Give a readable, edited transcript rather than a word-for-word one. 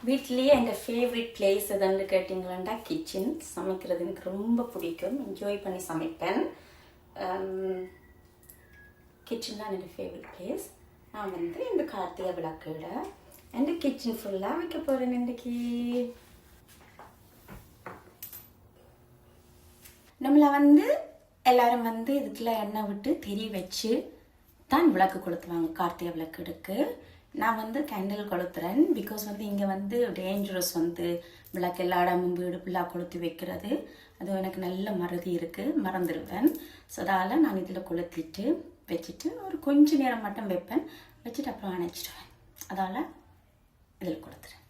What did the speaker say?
வீட்லேயே எங்கள் favourite place எதுன்னு கேட்டிங்களா கிச்சன். சமைக்கிறது எனக்கு ரொம்ப பிடிக்கும், என்ஜாய் பண்ணி சமைப்பேன். கிச்சன் தான் என்னோடய ஃபேவரட் பிளேஸ். நான் வந்து இந்த கார்த்திகை விளக்குல என் கிச்சன் ஃபுல்லாக வைக்க போகிறேன். இன்றைக்கி நம்மளை வந்து எல்லாரும் வந்து இதுக்குள்ள எண்ணெய் விட்டு திரி வச்சு தான் விளக்கு கொளுத்துவாங்க கார்த்திகை விளக்குக்கு. நான் வந்து கேண்டில் கொளுத்துறேன். பிகாஸ் வந்து இங்கே வந்து டேஞ்சரஸ் வந்து விளக்கு எல்லா இடமும் வீடு ஃபுல்லாக கொளுத்தி வைக்கிறது. அது எனக்கு நல்ல மறதி இருக்குது, மறந்துடுவேன். ஸோ அதால் நான் இதில் கொளுத்திட்டு வச்சுட்டு ஒரு கொஞ்ச நேரம் மட்டும் வைப்பேன். வச்சுட்டு அப்புறம் அணைச்சிடுவேன். அதால் இதில் கொளுத்துறேன்.